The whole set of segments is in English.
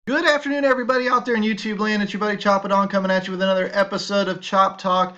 Good afternoon, everybody out there in YouTube land. It's your buddy Chop It On coming at you with another episode of Chop Talk,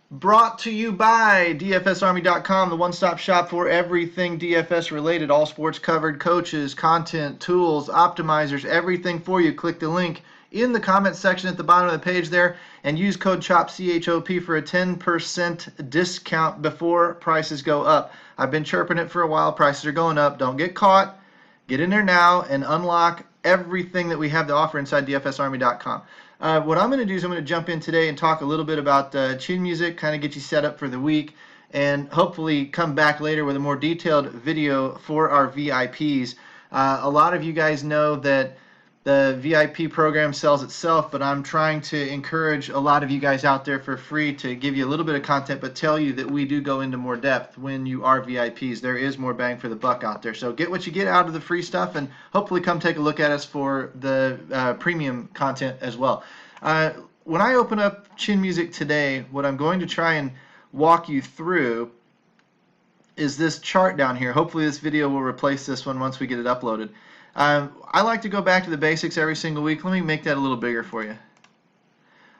brought to you by DFSArmy.com, the one-stop shop for everything DFS related, all sports covered, coaches, content, tools, optimizers, everything for you. Click the link in the comment section at the bottom of the page there and use code CHOP, C-H-O-P, for a 10% discount before prices go up. I've been chirping it for a while. Prices are going up. Don't get caught. Get in there now and unlock everything that we have to offer inside DFSArmy.com. What I'm going to do is I'm going to jump in today and talk a little bit about chin music, kind of get you set up for the week, and hopefully come back later with a more detailed video for our VIPs. A lot of you guys know that the VIP program sells itself, but I'm trying to encourage a lot of you guys out there for free to give you a little bit of content, but tell you that we do go into more depth when you are VIPs. There is more bang for the buck out there. So get what you get out of the free stuff, and hopefully come take a look at us for the premium content as well. When I open up Chin Music today, what I'm going to try and walk you through is this chart down here. Hopefully this video will replace this one once we get it uploaded. I like to go back to the basics every single week. Let me make that a little bigger for you.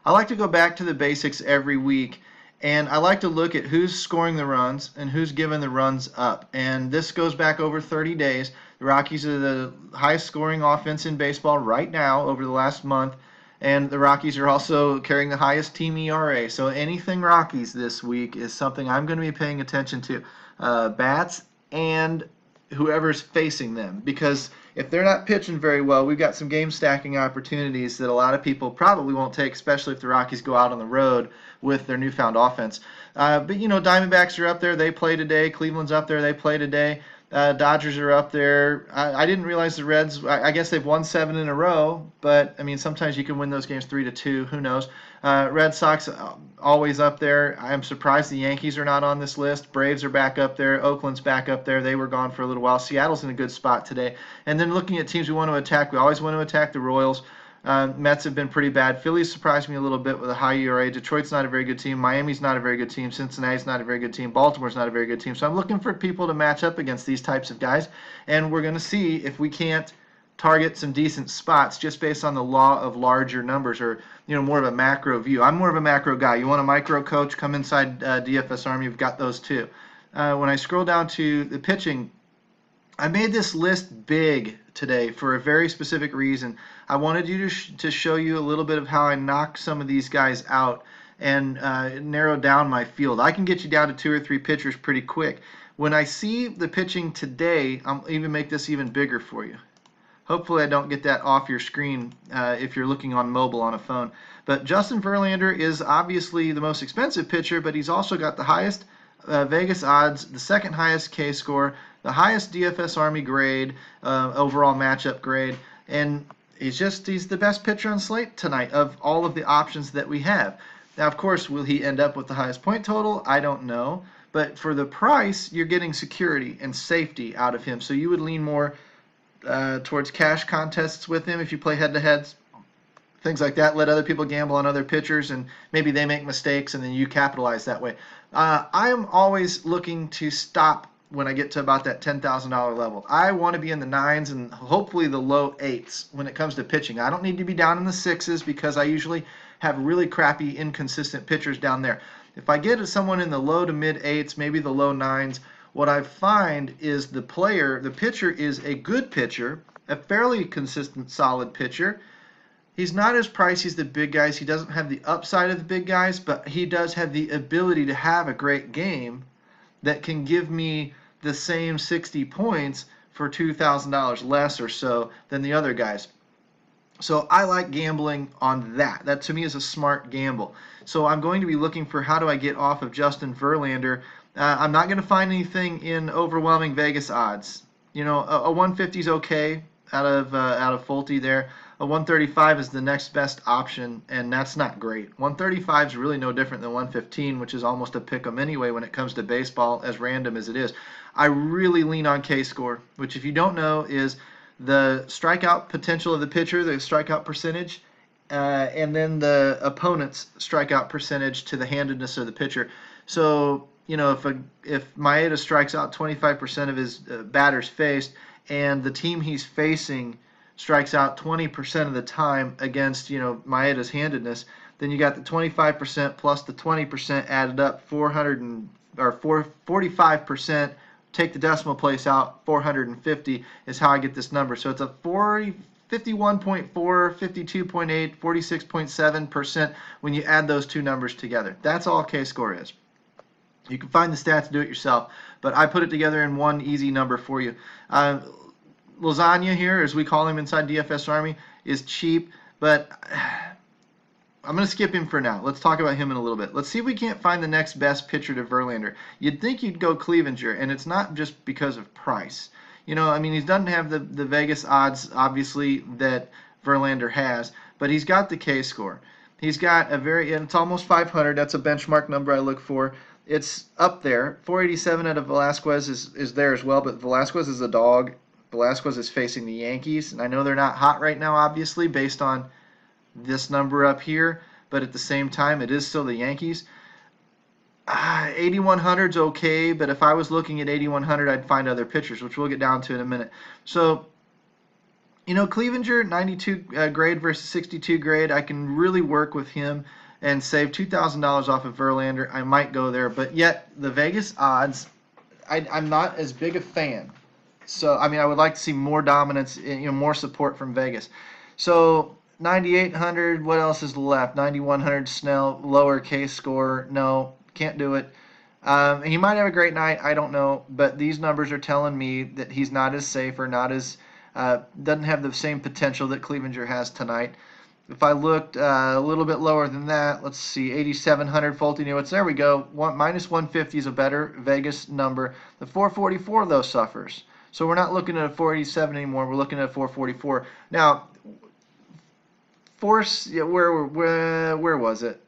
I like to go back to the basics every week, and I like to look at who's scoring the runs and who's giving the runs up. And this goes back over 30 days. The Rockies are the highest scoring offense in baseball right now over the last month, and the Rockies are also carrying the highest team ERA. So anything Rockies this week is something I'm going to be paying attention to. Bats and whoever's facing them, because if they're not pitching very well, we've got some game stacking opportunities that a lot of people probably won't take, especially if the Rockies go out on the road with their newfound offense. But you know, Diamondbacks are up there, they play today. Cleveland's up there, they play today. Dodgers are up there. I didn't realize the Reds, I guess they've won 7 in a row, but I mean, sometimes you can win those games 3-2, who knows. Red Sox always up there. I'm surprised the Yankees are not on this list. Braves are back up there. Oakland's back up there. They were gone for a little while. Seattle's in a good spot today. And then looking at teams we want to attack, we always want to attack the Royals. Mets have been pretty bad. Phillies surprised me a little bit with a high ERA. Detroit's not a very good team. Miami's not a very good team. Cincinnati's not a very good team. Baltimore's not a very good team. So I'm looking for people to match up against these types of guys, and we're going to see if we can't target some decent spots just based on the law of larger numbers, or you know, more of a macro view. I'm more of a macro guy. You want a micro coach? Come inside DFS Army. We've got those too. When I scroll down to the pitching, I made this list big today for a very specific reason. I wanted you to show you a little bit of how I knocked some of these guys out and narrow down my field. I can get you down to 2 or 3 pitchers pretty quick. When I see the pitching today, I'll even make this even bigger for you. Hopefully I don't get that off your screen if you're looking on mobile on a phone. But Justin Verlander is obviously the most expensive pitcher, but he's also got the highest Vegas odds, the second highest K score, the highest DFS Army grade, overall matchup grade, and he's the best pitcher on slate tonight of all of the options that we have. Now, of course, will he end up with the highest point total? I don't know. But for the price, you're getting security and safety out of him. So you would lean more towards cash contests with him if you play head-to-heads, things like that. Let other people gamble on other pitchers, and maybe they make mistakes, and then you capitalize that way. I am always looking to stop when I get to about that $10,000 level. I want to be in the 9s and hopefully the low 8s when it comes to pitching. I don't need to be down in the 6s because I usually have really crappy, inconsistent pitchers down there. If I get someone in the low to mid 8s, maybe the low 9s, what I find is the pitcher is a good pitcher, a fairly consistent, solid pitcher. He's not as pricey as the big guys. He doesn't have the upside of the big guys, but he does have the ability to have a great game that can give me the same 60 points for $2,000 less or so than the other guys. So I like gambling on that. That to me is a smart gamble. So I'm going to be looking for how do I get off of Justin Verlander. I'm not going to find anything in overwhelming Vegas odds. You know, a 150 is okay out of Fulte there. A 135 is the next best option, and that's not great. 135 is really no different than 115, which is almost a pick 'em anyway when it comes to baseball, as random as it is. I really lean on K-score, which if you don't know is the strikeout potential of the pitcher, the strikeout percentage, and then the opponent's strikeout percentage to the handedness of the pitcher. So, you know, if Maeda strikes out 25% of his batters faced, and the team he's facing strikes out 20% of the time against, Maeda's handedness, then you got the 25% plus the 20% added up, 45%. Take the decimal place out, 450 is how I get this number. So it's a 51.4, 52.8, 46.7% when you add those two numbers together. That's all K-score is. You can find the stats, do it yourself, but I put it together in one easy number for you. Lasagna here, as we call him inside DFS Army, is cheap, but I'm going to skip him for now. Let's talk about him in a little bit. Let's see if we can't find the next best pitcher to Verlander. You'd think you'd go Clevinger, and it's not just because of price. He doesn't have the Vegas odds, obviously, that Verlander has, but he's got the K-score. He's got and it's almost 500. That's a benchmark number I look for. It's up there. 487 out of Velasquez is there as well, but Velasquez is a dog. Velasquez is facing the Yankees, and I know they're not hot right now, obviously, based on this number up here, but at the same time, it is still the Yankees. 8,100's okay, but if I was looking at 8,100, I'd find other pitchers, which we'll get down to in a minute. So, Clevinger, 92 grade versus 62 grade, I can really work with him and save $2,000 off of Verlander. I might go there, but yet the Vegas odds, I'm not as big a fan. So, I would like to see more dominance, more support from Vegas. So, 9,800, what else is left? 9,100, Snell, lower K-score. No, can't do it. He might have a great night, I don't know, but these numbers are telling me that he's not as safe or not as, doesn't have the same potential that Clevinger has tonight. If I looked a little bit lower than that, let's see, 8,700, Fulton Newitz, there we go. Minus 150 is a better Vegas number. The 444, though, suffers. So we're not looking at a 487 anymore, we're looking at a 444. Now, where was it?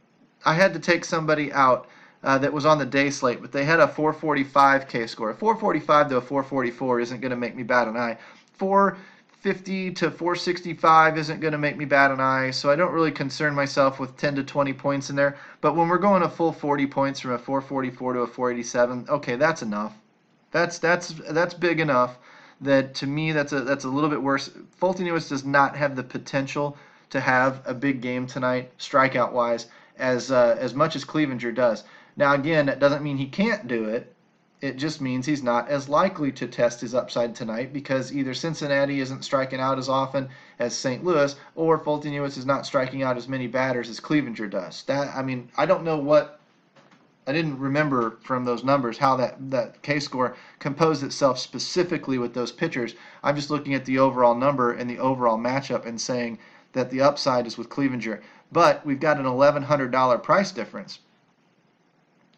I had to take somebody out that was on the day slate, but they had a 445 K-score. A 445 to a 444 isn't going to make me bat an eye. 450 to 465 isn't going to make me bat an eye, so I don't really concern myself with 10 to 20 points in there. But when we're going a full 40 points from a 444 to a 487, okay, that's enough. That's big enough that to me that's a little bit worse. Fulton Newitz does not have the potential to have a big game tonight, strikeout-wise, as much as Clevinger does. Now, again, that doesn't mean he can't do it. It just means he's not as likely to test his upside tonight because either Cincinnati isn't striking out as often as St. Louis, or Fulton Newitz is not striking out as many batters as Clevinger does. I don't know what. I didn't remember from those numbers how that K-score composed itself specifically with those pitchers. I'm just looking at the overall number and the overall matchup and saying that the upside is with Clevinger. But we've got an $1,100 price difference.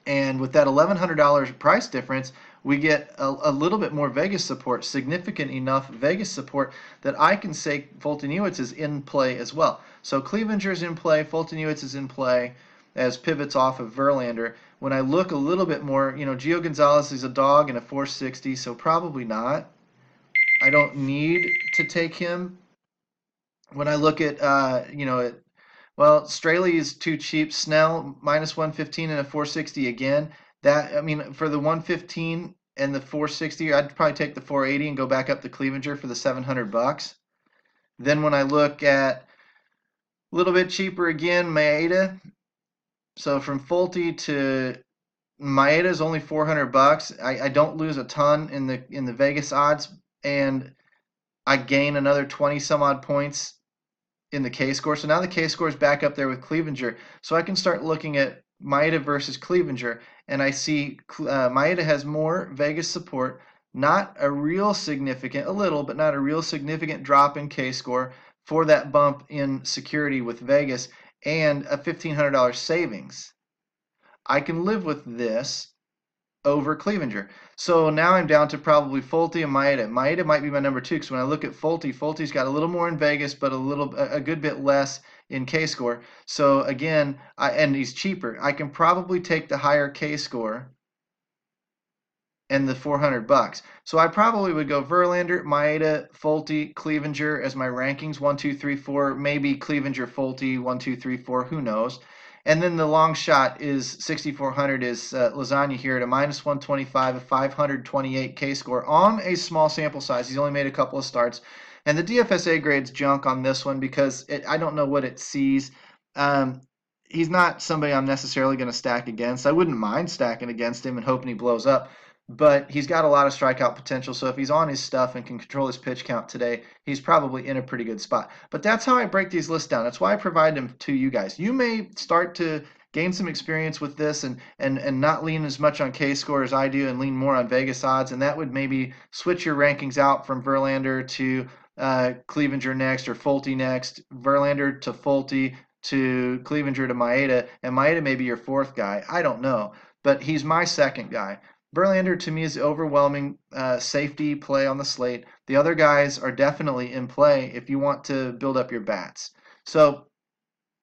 And with that $1,100 price difference, we get a little bit more Vegas support, significant enough Vegas support that I can say Fulton Newitz is in play as well. So Clevinger is in play, Fulton Newitz is in play as pivots off of Verlander. When I look a little bit more, Gio Gonzalez is a dog and a 460, so probably not. I don't need to take him. When I look at, Straley is too cheap. Snell, minus 115 and a 460 again. For the 115 and the 460, I'd probably take the 480 and go back up to Clevinger for the $700. Then when I look at a little bit cheaper again, Maeda. So from Fulte to Maeda is only $400. I don't lose a ton in the Vegas odds, and I gain another 20 some odd points in the K-score. So now the K-score is back up there with Clevinger. So I can start looking at Maeda versus Clevinger, and I see Maeda has more Vegas support, not a real significant, a little, but not a real significant drop in K-score for that bump in security with Vegas, and a $1,500 savings. I can live with this over Clevinger. So now I'm down to probably Fulte and Maeda. Maeda might be my number 2 because when I look at Fulte, Fulte's got a little more in Vegas, but a good bit less in K-score. So again, and he's cheaper. I can probably take the higher K-score and the $400. So I probably would go Verlander, Maeda, Fulte, Clevinger as my rankings, 1, 2, 3, 4. Maybe Clevinger, Fulte, 1, 2, 3, 4. Who knows? And then the long shot is 6,400 is Lasagna here at a minus 125, a 528 K-score on a small sample size. He's only made a couple of starts. And the DFSA grade's junk on this one because I don't know what it sees. Um, he's not somebody I'm necessarily going to stack against. I wouldn't mind stacking against him and hoping he blows up, but he's got a lot of strikeout potential. So if he's on his stuff and can control his pitch count today, he's probably in a pretty good spot. But that's how I break these lists down. That's why I provide them to you guys. You may start to gain some experience with this and not lean as much on K-score as I do and lean more on Vegas odds, and that would maybe switch your rankings out from Verlander to Clevenger next, or Fulte next, Verlander to Fulte to Clevenger to Maeda, and Maeda may be your fourth guy. I don't know, but he's my second guy. Verlander to me is the overwhelming safety play on the slate. The other guys are definitely in play if you want to build up your bats. So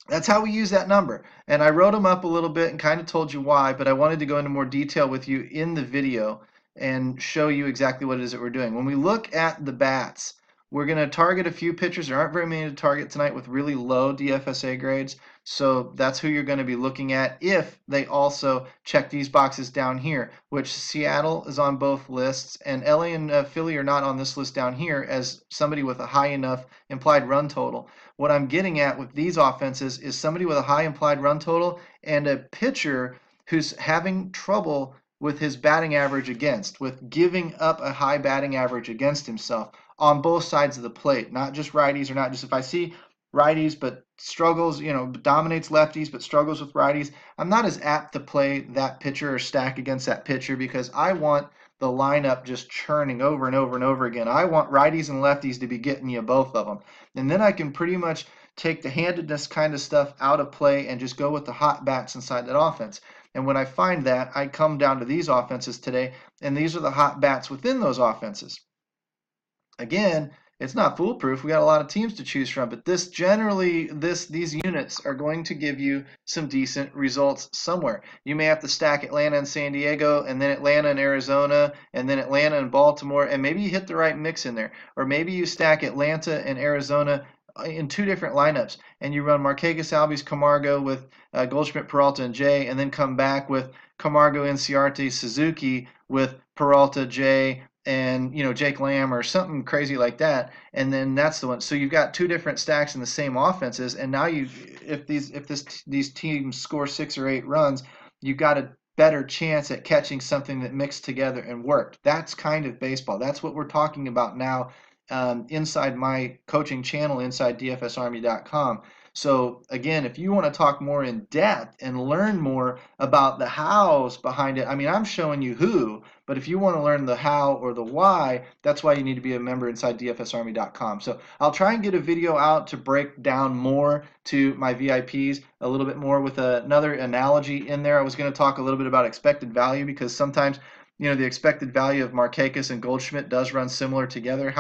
that's how we use that number. And I wrote them up a little bit and kind of told you why, but I wanted to go into more detail with you in the video and show you exactly what it is that we're doing. When we look at the bats, we're going to target a few pitchers. There aren't very many to target tonight with really low DFSA grades, so that's who you're going to be looking at if they also check these boxes down here, which Seattle is on both lists, and LA and Philly are not on this list down here as somebody with a high enough implied run total. What I'm getting at with these offenses is somebody with a high implied run total and a pitcher who's having trouble with his batting average against, with giving up a high batting average against himself on both sides of the plate, not just righties, or not just if I see righties but struggles, dominates lefties but struggles with righties, I'm not as apt to play that pitcher or stack against that pitcher because I want the lineup just churning over and over and over again. I want righties and lefties to be getting you both of them. And then I can pretty much take the handedness kind of stuff out of play and just go with the hot bats inside that offense. And when I find that, I come down to these offenses today, and these are the hot bats within those offenses. Again, it's not foolproof. We got a lot of teams to choose from, but these units are going to give you some decent results somewhere. You may have to stack Atlanta and San Diego, and then Atlanta and Arizona, and then Atlanta and Baltimore, and maybe you hit the right mix in there. Or maybe you stack Atlanta and Arizona in two different lineups, and you run Markakis, Albies, Camargo with Goldschmidt, Peralta, and Jay, and then come back with Camargo, Inciarte, Suzuki with Peralta, Jay, and Jake Lamb or something crazy like that, and then that's the one. So you've got two different stacks in the same offenses, and now if these teams score 6 or 8 runs, you've got a better chance at catching something that mixed together and worked. That's kind of baseball. That's what we're talking about now inside my coaching channel, inside DFSArmy.com. So again, if you want to talk more in depth and learn more about the hows behind it, I mean, I'm showing you who, but if you want to learn the how or the why, that's why you need to be a member inside DFSArmy.com. So I'll try and get a video out to break down more to my VIPs, a little bit more with another analogy in there. I was going to talk a little bit about expected value because sometimes the expected value of Markakis and Goldschmidt does run similar together.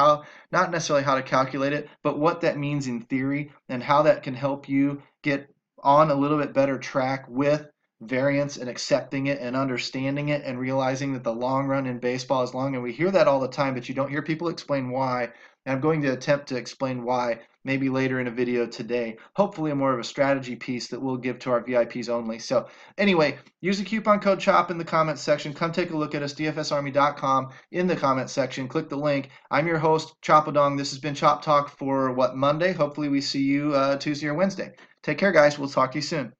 Not necessarily how to calculate it, but what that means in theory and how that can help you get on a little bit better track with variance and accepting it and understanding it and realizing that the long run in baseball is long. And we hear that all the time, but you don't hear people explain why. And I'm going to attempt to explain why maybe later in a video today, hopefully more of a strategy piece that we'll give to our VIPs only. So anyway, use the coupon code CHOP in the comments section. Come take a look at us, DFSArmy.com, in the comments section. Click the link. I'm your host, Chopadong. This has been Chop Talk for Monday. Hopefully we see you Tuesday or Wednesday. Take care, guys. We'll talk to you soon.